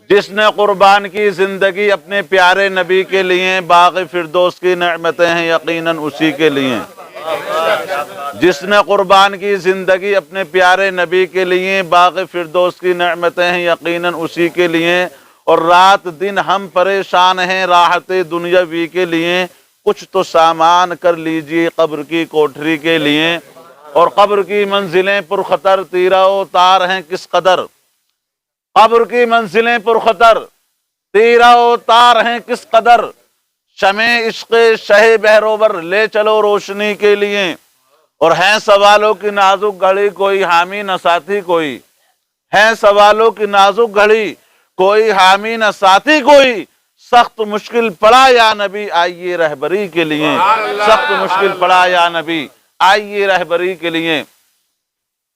جس نے قربان کی زندگی اپنے پیارے نبی کے لیے، باغ فردوس کی نعمتیں ہیں یقیناً اسی کے لیے۔ جس نے قربان کی زندگی اپنے پیارے نبی کے لیے، باغ فردوس کی نعمتیں ہیں یقیناً اسی کے لیے۔ اور رات دن ہم پریشان ہیں راحت دنیاوی کے لیے، کچھ تو سامان کر لیجئے قبر کی کوٹھری کے لیے۔ اور قبر کی منزلیں پرخطر، تیرہ و تار ہیں کس قدر، قبر کی منزلیں پرخطر، تیرہ و تار ہیں کس قدر، شمع عشق شہ بہروبر لے چلو روشنی کے لیے۔ اور ہیں سوالوں کی نازک گھڑی، کوئی حامی نہ ساتھی کوئی، ہیں سوالوں کی نازک گھڑی، کوئی حامی نہ ساتھی کوئی، سخت مشکل پڑا یا نبی آئیے رہبری کے لیے، سخت مشکل پڑا یا نبی آئیے رہبری کے لیے۔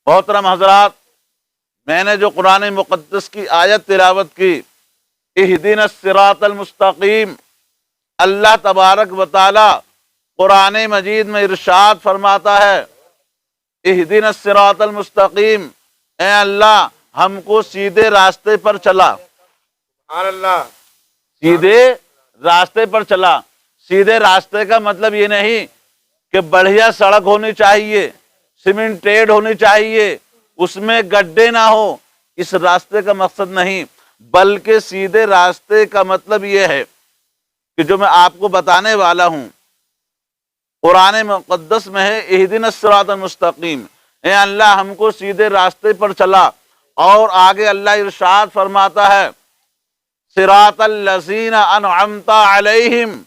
محترم حضرات، میں نے جو قرآن مقدس کی آیت تلاوت کی، اہدنا الصراط المستقیم، اللہ تبارک و تعالی قرآن مجید میں ارشاد فرماتا ہے، اہدنا الصراط المستقیم، اے اللہ ہم کو سیدھے راستے پر چلا، سیدھے راستے پر چلا۔ سیدھے راستے کا مطلب یہ نہیں کہ بڑھیا سڑک ہونی چاہیے، سیمنٹیڈ ہونی چاہیے، اس میں گڈھے نہ ہو، اس راستے کا مقصد نہیں، بلکہ سیدھے راستے کا مطلب یہ ہے کہ جو میں آپ کو بتانے والا ہوں قرآن مقدس میں ہے، اہدنا الصراط المستقیم، اے اللہ ہم کو سیدھے راستے پر چلا۔ اور آگے اللہ ارشاد فرماتا ہے، صراط الذین انعمت علیہم،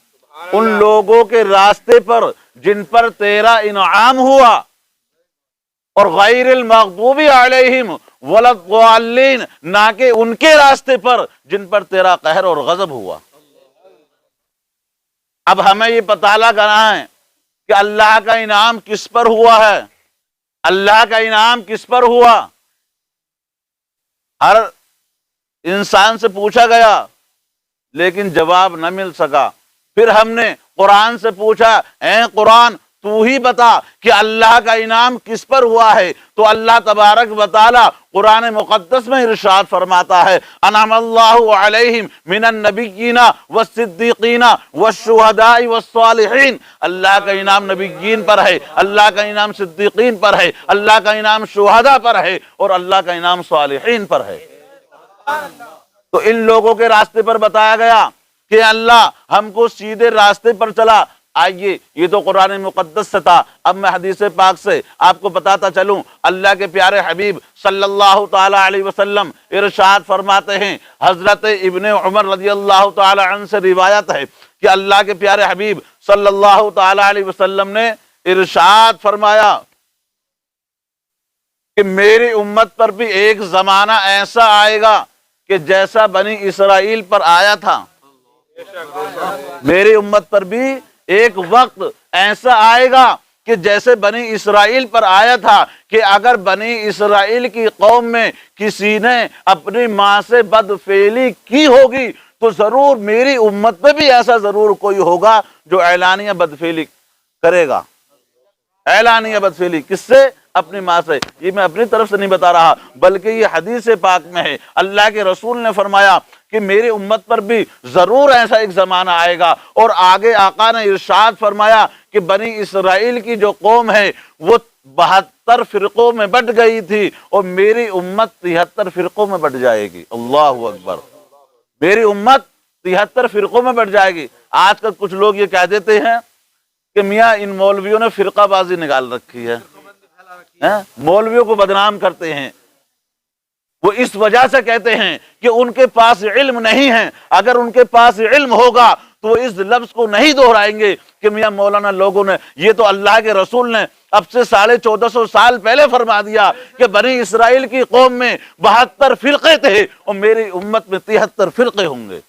ان لوگوں کے راستے پر جن پر تیرا انعام ہوا، اور غیر المغضوب علیہم ولا الضالین، نہ کہ ان کے راستے پر جن پر تیرا قہر اور غضب ہوا۔ اب ہمیں یہ پتہ لگانا ہے کہ اللہ کا انعام کس پر ہوا ہے، اللہ کا انعام کس پر ہوا۔ ہر انسان سے پوچھا گیا لیکن جواب نہ مل سکا۔ پھر ہم نے قرآن سے پوچھا، اے قرآن تو ہی بتا کہ اللہ کا انعام کس پر ہوا ہے، تو اللہ تبارک و تعالی قرآن مقدس میں ارشاد فرماتا ہے، انعم اللہ علیہم من النبیین والصدیقین والشہداء والصالحین، اللہ کا انعام نبیین پر ہے، اللہ کا انعام صدیقین پر ہے، اللہ کا انعام شہداء پر ہے، اور اللہ کا انعام صالحین پر ہے۔ تو ان لوگوں کے راستے پر بتایا گیا کہ اللہ ہم کو سیدھے راستے پر چلا۔ آئیے، یہ تو قرآن مقدس سے تھا، اب میں حدیث پاک سے آپ کو بتاتا چلوں۔ اللہ کے پیارے حبیب صلی اللہ تعالی علیہ وسلم ارشاد فرماتے ہیں، حضرت ابن عمر رضی اللہ تعالی عنہ سے روایت ہے کہ اللہ کے پیارے حبیب صلی اللہ تعالی علیہ وسلم نے ارشاد فرمایا کہ میری امت پر بھی ایک زمانہ ایسا آئے گا کہ جیسا بنی اسرائیل پر آیا تھا، میری امت پر بھی ایک وقت ایسا آئے گا کہ جیسے بنی اسرائیل پر آیا تھا، کہ اگر بنی اسرائیل کی قوم میں کسی نے اپنی ماں سے بدفعلی کی ہوگی تو ضرور میری امت میں بھی ایسا ضرور کوئی ہوگا جو اعلانیہ بدفعلی کرے گا۔ اعلانیہ بدفعلی کس سے؟ اپنی ماں سے۔ یہ میں اپنی طرف سے نہیں بتا رہا بلکہ یہ حدیث پاک میں ہے، اللہ کے رسول نے فرمایا کہ میری امت پر بھی ضرور ایسا ایک زمانہ آئے گا۔ اور آگے آقا نے ارشاد فرمایا کہ بنی اسرائیل کی جو قوم ہے وہ 72 فرقوں میں بٹ گئی تھی، اور میری امت 73 فرقوں میں بٹ جائے گی۔ اللہ اکبر، میری امت 73 فرقوں میں بٹ جائے گی۔ آج کل کچھ لوگ یہ کہہ دیتے ہیں کہ میاں ان مولویوں نے فرقہ بازی نکال رکھی ہے، مولویوں کو بدنام کرتے ہیں۔ وہ اس وجہ سے کہتے ہیں کہ ان کے پاس علم نہیں ہے، اگر ان کے پاس علم ہوگا تو وہ اس لفظ کو نہیں دہرائیں گے کہ میاں مولانا لوگوں نے، یہ تو اللہ کے رسول نے اب سے 1450 سال پہلے فرما دیا کہ بنی اسرائیل کی قوم میں 72 فرقے تھے اور میری امت میں 73 فرقے ہوں گے۔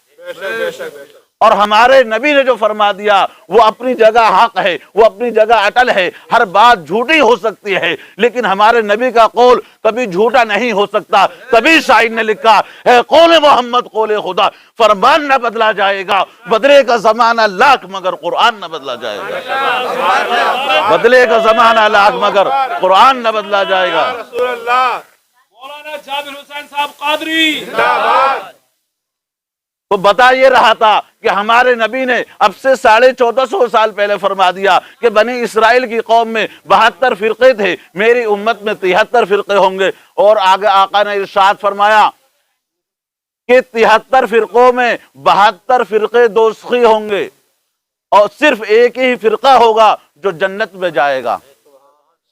اور ہمارے نبی نے جو فرما دیا وہ اپنی جگہ حق ہے، وہ اپنی جگہ اٹل ہے۔ ہر بات جھوٹی ہو سکتی ہے لیکن ہمارے نبی کا قول کبھی جھوٹا نہیں ہو سکتا۔ تبھی شاعر نے لکھا ہے، قول محمد قول خدا، فرمان نہ بدلا جائے گا، بدلے کا زمانہ لاکھ مگر قرآن نہ بدلا جائے گا، بدلے کا زمانہ لاکھ مگر قرآن نہ بدلا جائے گا۔ مولانا جابر حسین صاحب قادری تو بتا یہ رہا تھا کہ ہمارے نبی نے اب سے 1450 سال پہلے فرما دیا کہ بنی اسرائیل کی قوم میں 72 فرقے تھے، میری امت میں 73 فرقے ہوں گے۔ اور آگے آقا نے ارشاد فرمایا کہ 73 فرقوں میں 72 فرقے دوزخی ہوں گے، اور صرف ایک ہی فرقہ ہوگا جو جنت میں جائے گا،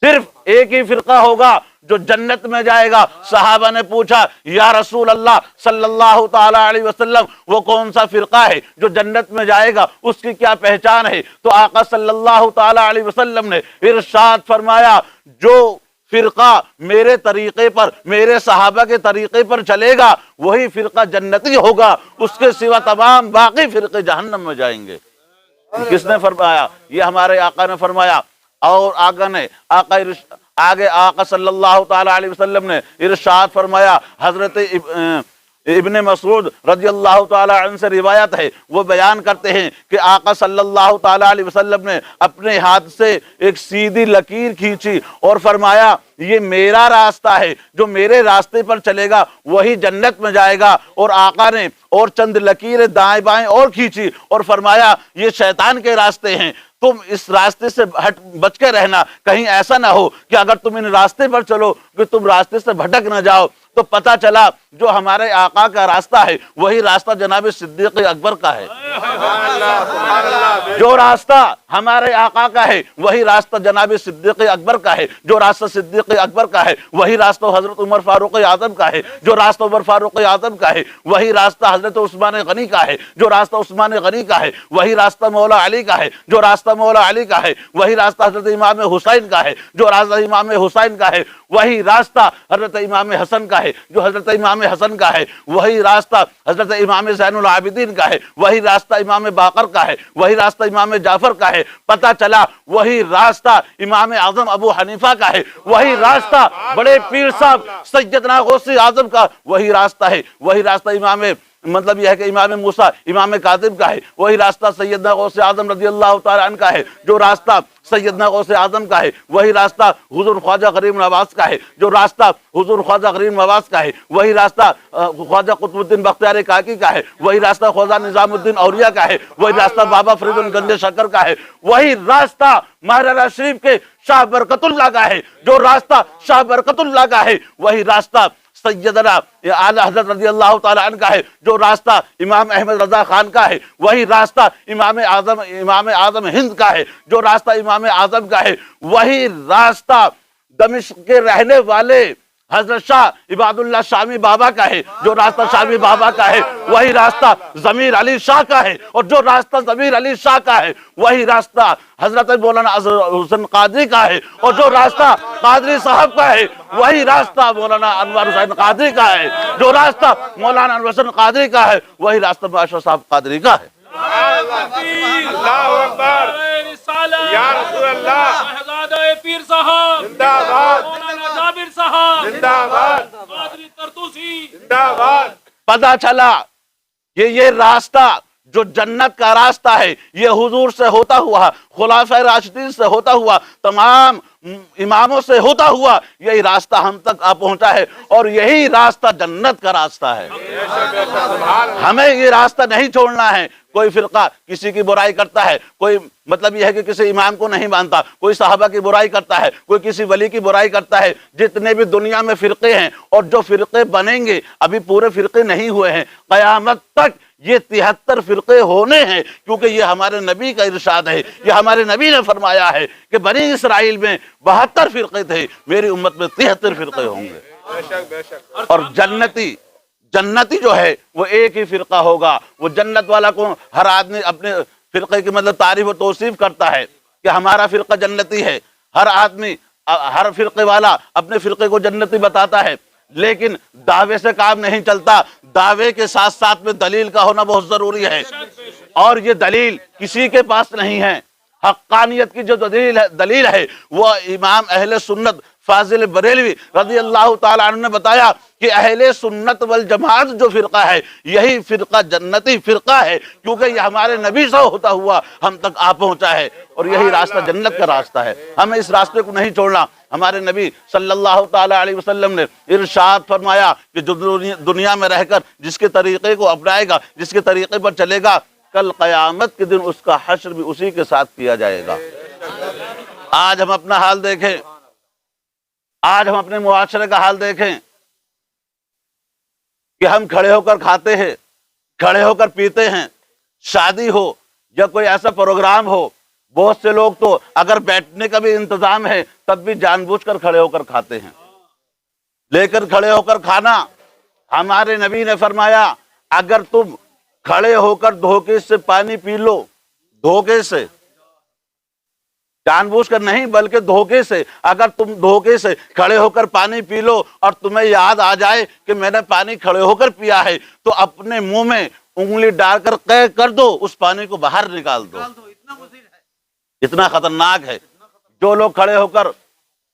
صرف ایک ہی فرقہ ہوگا جو جنت میں جائے گا۔ صحابہ نے پوچھا یا رسول اللہ صلی اللہ تعالی علیہ وسلم وہ کون سا فرقہ ہے جو جنت میں جائے گا، اس کی کیا پہچان ہے؟ تو آقا صلی اللہ تعالی علیہ وسلم نے ارشاد فرمایا جو فرقہ میرے طریقے پر، میرے صحابہ کے طریقے پر چلے گا وہی فرقہ جنتی ہوگا، اس کے سوا تمام باقی فرقے جہنم میں جائیں گے۔ کس نے فرمایا؟ یہ ہمارے آقا نے فرمایا۔ اور آگے آقا صلی اللہ تعالی علیہ وسلم نے ارشاد فرمایا، حضرت ابن مسعود رضی اللہ تعالی عنہ سے روایت ہے، وہ بیان کرتے ہیں کہ آقا صلی اللہ تعالی علیہ وسلم نے اپنے ہاتھ سے ایک سیدھی لکیر کھینچی اور فرمایا یہ میرا راستہ ہے، جو میرے راستے پر چلے گا وہی جنت میں جائے گا۔ اور آقا نے اور چند لکیریں دائیں بائیں اور کھینچی اور فرمایا یہ شیطان کے راستے ہیں، تم اس راستے سے بچ کے رہنا، کہیں ایسا نہ ہو کہ اگر تم ان راستے پر چلو کہ تم راستے سے بھٹک نہ جاؤ۔ تو پتہ چلا جو ہمارے آقا کا راستہ ہے وہی راستہ جناب صدیق اکبر کا ہے، جو راستہ ہمارے آقا کا ہے وہی راستہ جناب صدیق اکبر کا ہے، جو راستہ صدیق اکبر کا ہے وہی راستہ حضرت عمر فاروق اعظم کا ہے، جو راستہ عمر فاروق اعظم کا ہے وہی راستہ حضرت عثمان غنی کا ہے، جو راستہ عثمان غنی کا ہے وہی راستہ مولا علی کا ہے، جو راستہ مولا علی کا ہے وہی راستہ حضرت امام حسین کا ہے، جو راستہ امام حسین کا ہے وہی راستہ حضرت امام حسن کا ہے، جو حضرت امام حسن کا ہے وہی راستہ حضرت امام زین العابدین کا ہے، وہی راستہ امام باقر کا ہے، وہی راستہ امام جعفر کا ہے۔ پتہ چلا وہی راستہ امام اعظم ابو حنیفہ کا ہے، وہی راستہ بڑے پیر صاحب سیدنا غوث اعظم کا وہی راستہ ہے، وہی راستہ امام مطلب یہ ہے کہ امام موسیٰ امام کاظم کا ہے، وہی راستہ سیدنا غوث اعظم رضی اللہ تعالی عنہ کا ہے، جو راستہ سیدنا غوث اعظم کا ہے وہی راستہ حضور خواجہ غریب نواز کا ہے، جو راستہ حضور خواجہ غریب نواز کا ہے وہی راستہ خواجہ قطب الدین بختیار کاکی کا ہے، وہی راستہ خواجہ نظام الدین اولیاء کا ہے، وہی راستہ بابا فرید گنج شکر کا ہے، وہی راستہ مہاراجہ شریف کے شاہ برکت اللہ کا ہے، جو راستہ شاہ برکت اللہ کا ہے وہی راستہ سیدنا اعلی حضرت رضی اللہ تعالی عنہ کا ہے، جو راستہ امام احمد رضا خان کا ہے وہی راستہ امام اعظم ہند کا ہے، جو راستہ امام اعظم کا ہے وہی راستہ دمشق کے رہنے والے حضرت شاہ عباد اللہ شامی بابا کا ہے، جو راستہ شامی بابا کا ہے وہی راستہ ضمیر علی شاہ کا ہے، اور جو راستہ ضمیر علی شاہ کا ہے وہی راستہ حضرت مولانا حسن قادری کا ہے، اور جو راستہ قادری صاحب کا ہے وہی راستہ مولانا انور حسین قادری کا ہے، جو راستہ مولانا انور حسین قادری کا ہے وہی راستہ معاشر صاحب قادری کا ہے۔ اللہ اکبر یا رسول اللہ، شہزادہ پیر صاحب زندہ باد، مولانا جابر صاحب زندہ باد، قادری طرطوسی زندہ باد۔ پتہ چلا یہ راستہ جو جنت کا راستہ ہے یہ حضور سے ہوتا ہوا، خلفائے راشدین سے ہوتا ہوا، تمام اماموں سے ہوتا ہوا یہی راستہ ہم تک آ پہنچا ہے، اور یہی راستہ جنت کا راستہ ہے۔ ہمیں یہ راستہ نہیں چھوڑنا ہے۔ کوئی فرقہ کسی کی برائی کرتا ہے، کوئی مطلب یہ ہے کہ کسی امام کو نہیں مانتا، کوئی صحابہ کی برائی کرتا ہے، کوئی کسی ولی کی برائی کرتا ہے، جتنے بھی دنیا میں فرقے ہیں اور جو فرقے بنیں گے، ابھی پورے فرقے نہیں ہوئے ہیں، قیامت تک یہ 73 فرقے ہونے ہیں، کیونکہ یہ ہمارے نبی کا ارشاد ہے، یہ ہمارے نبی نے فرمایا ہے کہ بنی اسرائیل میں 72 فرقے تھے، میری امت میں 73 فرقے ہوں گے۔ اور جنتی جو ہے وہ ایک ہی فرقہ ہوگا۔ وہ جنت والا کو ہر آدمی اپنے فرقے کی مطلب تعریف و توصیف کرتا ہے کہ ہمارا فرقہ جنتی ہے، ہر آدمی ہر فرقے والا اپنے فرقے کو جنتی بتاتا ہے، لیکن دعوے سے کام نہیں چلتا، دعوے کے ساتھ ساتھ میں دلیل کا ہونا بہت ضروری ہے، اور یہ دلیل کسی کے پاس نہیں ہے۔ حقانیت کی جو دلیل ہے وہ امام اہل سنت فاضل بریلوی رضی اللہ تعالیٰ عنہ نے بتایا کہ اہل سنت والجماعت جو فرقہ ہے یہی فرقہ جنتی فرقہ ہے، کیونکہ یہ ہمارے نبی سے ہوتا ہوا ہم تک آ پہنچا ہے، اور یہی راستہ جنت کا راستہ ہے۔ ہمیں اس راستے کو نہیں چھوڑنا۔ ہمارے نبی صلی اللہ تعالی علیہ وسلم نے ارشاد فرمایا کہ جو دنیا میں رہ کر جس کے طریقے کو اپنائے گا، جس کے طریقے پر چلے گا، کل قیامت کے دن اس کا حشر بھی اسی کے ساتھ کیا جائے گا۔ آج ہم اپنا حال دیکھیں، آج ہم اپنے معاشرے کا حال دیکھیں کہ ہم کھڑے ہو کر کھاتے ہیں، کھڑے ہو کر پیتے ہیں، شادی ہو یا کوئی ایسا پروگرام ہو، بہت سے لوگ تو اگر بیٹھنے کا بھی انتظام ہے تب بھی جان بوجھ کر کھڑے ہو کر کھاتے ہیں۔ لیکن کھڑے ہو کر کھانا، ہمارے نبی نے فرمایا اگر تم کھڑے ہو کر دھوکے سے پانی پی لو، دھوکے سے، جان بوجھ کر نہیں بلکہ دھوکے سے، اگر تم دھوکے سے کھڑے ہو کر پانی پی لو اور تمہیں یاد آ جائے کہ میں نے پانی کھڑے ہو کر پیا ہے، تو اپنے منہ میں انگلی ڈال کر قے کر دو، اس پانی کو باہر نکال دو۔ اتنا خطرناک ہے۔ جو لوگ کھڑے ہو کر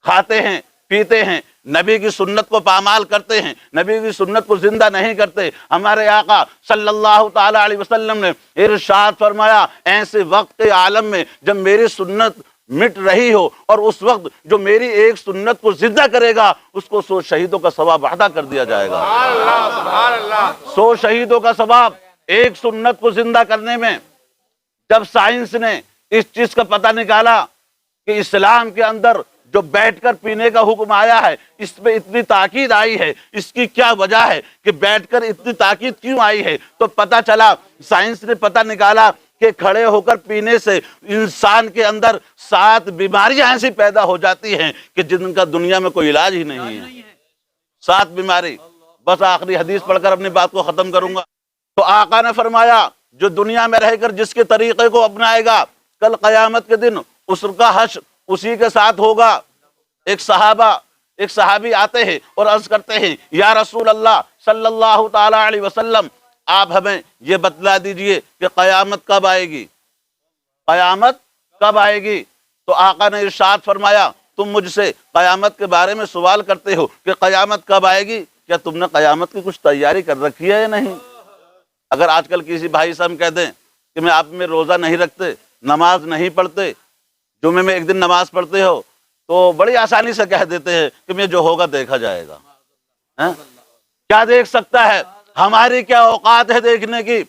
کھاتے ہیں، پیتے ہیں، نبی کی سنت کو پامال کرتے ہیں، نبی کی سنت کو زندہ نہیں کرتے، ہمارے آقا صلی اللہ تعالی علیہ وسلم نے ارشاد فرمایا ایسے وقت کے عالم میں جب میری سنت مٹ رہی ہو اور اس وقت جو میری ایک سنت کو زندہ کرے گا اس کو 100 شہیدوں کا ثواب عطا کر دیا جائے گا۔ 100 شہیدوں کا ثواب ایک سنت کو زندہ کرنے میں۔ جب سائنس نے اس چیز کا پتہ نکالا کہ اسلام کے اندر جو بیٹھ کر پینے کا حکم آیا ہے اس پہ اتنی تاکید آئی ہے، اس کی کیا وجہ ہے کہ بیٹھ کر اتنی تاکید کیوں آئی ہے، تو پتہ چلا، سائنس نے پتہ نکالا کہ کھڑے ہو کر پینے سے انسان کے اندر 7 بیماریاں ایسی پیدا ہو جاتی ہیں کہ جن کا دنیا میں کوئی علاج ہی نہیں ہے۔ 7 بیماری۔ بس آخری حدیث پڑھ کر اپنی بات کو ختم کروں گا۔ تو آقا نے فرمایا جو دنیا میں رہ کر جس کے طریقے کو اپنائے گا کل قیامت کے دن اس کا حشر اسی کے ساتھ ہوگا۔ ایک صحابی آتے ہیں اور عرض کرتے ہیں یا رسول اللہ صلی اللہ تعالی علیہ وسلم آپ ہمیں یہ بتلا دیجئے کہ قیامت کب آئے گی، قیامت کب آئے گی؟ تو آقا نے ارشاد فرمایا تم مجھ سے قیامت کے بارے میں سوال کرتے ہو کہ قیامت کب آئے گی، کیا تم نے قیامت کی کچھ تیاری کر رکھی ہے یا نہیں؟ اگر آج کل کسی بھائی سے ہم کہہ دیں کہ میں آپ میں روزہ نہیں رکھتے، نماز نہیں پڑھتے، جمعے میں ایک دن نماز پڑھتے ہو، تو بڑی آسانی سے کہہ دیتے ہیں کہ میں جو ہوگا دیکھا جائے گا۔ کیا دیکھ سکتا ہے؟ ہماری کیا اوقات ہے دیکھنے کی؟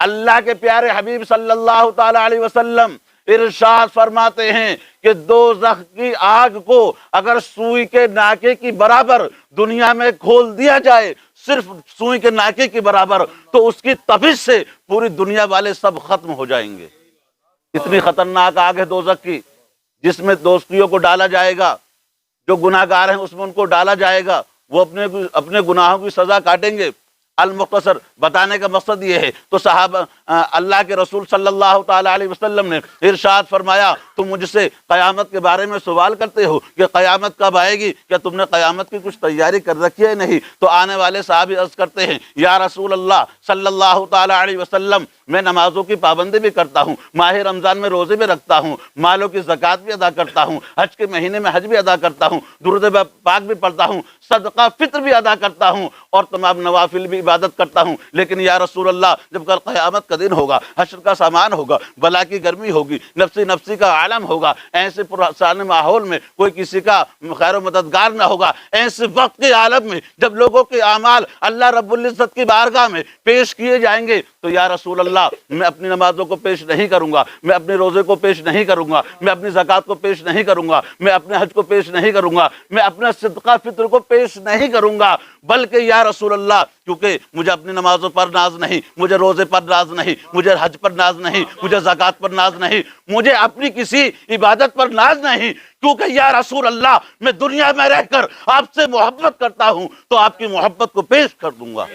اللہ کے پیارے حبیب صلی اللہ تعالی علیہ وسلم ارشاد فرماتے ہیں کہ دوزخ کی آگ کو اگر سوئی کے ناکے کی برابر دنیا میں کھول دیا جائے، صرف سوئی کے ناکے کی برابر، تو اس کی تپش سے پوری دنیا والے سب ختم ہو جائیں گے۔ اتنی خطرناک آگ ہے دوزخ کی، جس میں دوستیوں کو ڈالا جائے گا، جو گناہ گار ہیں اس میں ان کو ڈالا جائے گا، وہ اپنے گناہوں کی سزا کاٹیں گے۔ المختصر بتانے کا مقصد یہ ہے، تو صحابہ اللہ کے رسول صلی اللہ تعالی علیہ وسلم نے ارشاد فرمایا تم مجھ سے قیامت کے بارے میں سوال کرتے ہو کہ قیامت کب آئے گی، کیا تم نے قیامت کی کچھ تیاری کر رکھی ہے؟ نہیں۔ تو آنے والے صحابی عرض کرتے ہیں یا رسول اللہ صلی اللہ تعالی علیہ وسلم میں نمازوں کی پابندی بھی کرتا ہوں، ماہ رمضان میں روزے بھی رکھتا ہوں، مالوں کی زکوٰۃ بھی ادا کرتا ہوں، حج کے مہینے میں حج بھی ادا کرتا ہوں، درود پاک بھی پڑھتا ہوں، صدقہ فطر بھی ادا کرتا ہوں اور تمام نوافل بھی عبادت کرتا ہوں، لیکن یا رسول اللہ جب کل قیامت کا دن ہوگا، حشر کا سامان ہوگا، بلا کی گرمی ہوگی، نفسی نفسی کا عالم ہوگا، ایسے پرسان ماحول میں کوئی کسی کا خیر و مددگار نہ ہوگا، ایسے وقت کے عالم میں جب لوگوں کے اعمال اللہ رب العزت کی بارگاہ میں پیش کیے جائیں گے، تو یا رسول اللہ میں اپنی نمازوں کو پیش نہیں کروں گا، میں اپنے روزے کو پیش نہیں کروں گا، میں اپنی زکوٰۃ کو پیش نہیں کروں گا، میں اپنے حج کو پیش نہیں کروں گا، میں اپنا صدقہ فطر کو پیش نہیں کروں گا، بلکہ یا رسول اللہ کیونکہ مجھے اپنی نمازوں پر ناز نہیں، مجھے روزے پر ناز نہیں، مجھے حج پر ناز نہیں، مجھے زکوٰۃ پر ناز نہیں، مجھے اپنی کسی عبادت پر ناز نہیں، کیونکہ یا رسول اللہ میں دنیا میں رہ کر آپ سے محبت کرتا ہوں تو آپ کی محبت کو پیش کر دوں گا۔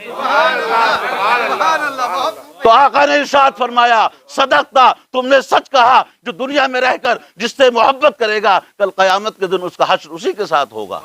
تو آقا نے ارشاد فرمایا صدقتا، تم نے سچ کہا، جو دنیا میں رہ کر جس سے محبت کرے گا کل قیامت کے دن اس کا حشر اسی کے ساتھ ہوگا۔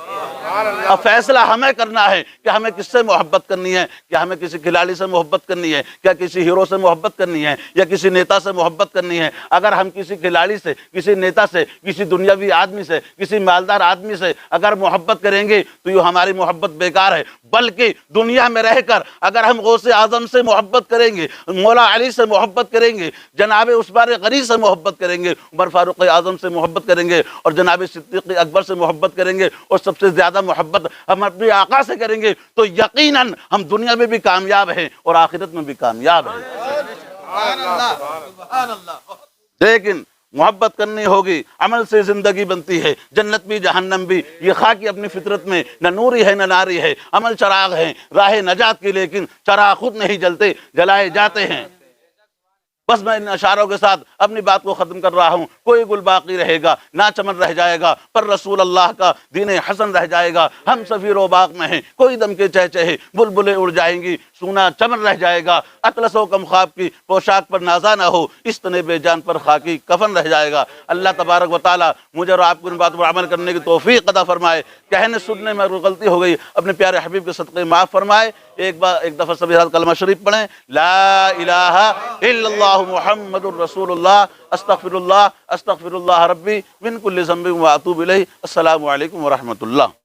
اب فیصلہ ہمیں کرنا ہے کہ ہمیں کس سے محبت کرنی ہے، کیا ہمیں کسی کھلاڑی سے محبت کرنی ہے، کیا کسی ہیرو سے محبت کرنی ہے، یا کسی نیتا سے محبت کرنی ہے۔ اگر ہم کسی کھلاڑی سے، کسی نیتا سے، کسی دنیاوی آدمی سے، کسی مالدار آدمی سے اگر محبت کریں گے تو یہ ہماری محبت بیکار ہے، بلکہ دنیا میں رہ کر اگر ہم غوث اعظم سے محبت کریں گے، مولا علی سے محبت کریں گے، جناب عثمان غنی سے محبت کریں گے، کریں گے، عمر فاروق اعظم سے محبت کریں گے، اور جناب صدیق اکبر سے محبت کریں گے، اور سب سے زیادہ محبت ہم اپنے آقا سے کریں گے، تو یقیناً ہم دنیا میں بھی کامیاب ہیں اور آخرت میں بھی کامیاب ہیں۔ لیکن محبت کرنی ہوگی، عمل سے زندگی بنتی ہے، جنت بھی جہنم بھی، یہ خاکی اپنی فطرت میں نہ نوری ہے نہ ناری ہے، عمل چراغ ہے راہ نجات کی، لیکن چراغ خود نہیں جلتے، جلائے جاتے ہیں۔ بس میں ان اشاروں کے ساتھ اپنی بات کو ختم کر رہا ہوں۔ کوئی گل باقی رہے گا نہ چمن رہ جائے گا، پر رسول اللہ کا دین حسن رہ جائے گا۔ ہم سفیر و باغ میں ہیں، کوئی دم کے چہچہے، بلبلیں اڑ جائیں گی، سونا چمن رہ جائے گا۔ اطلس و کم خواب کی پوشاک پر نازا نہ ہو، اس تن بے جان پر خاکی کفن رہ جائے گا۔ اللہ تبارک و تعالیٰ مجھے اور آپ کو ان باتوں پر عمل کرنے کی توفیق عطا فرمائے۔ کہنے سننے میں اگر غلطی ہو گئی، اپنے پیارے حبیب کے صدقے معاف فرمائے۔ ایک دفعہ سبھی حضرات کلمہ شریف پڑھیں، لا الہ الا اللہ محمد الرسول اللہ، استغفر اللہ ربی من کل ذنب و اتوب الیہ۔ السلام علیکم ورحمۃ اللہ۔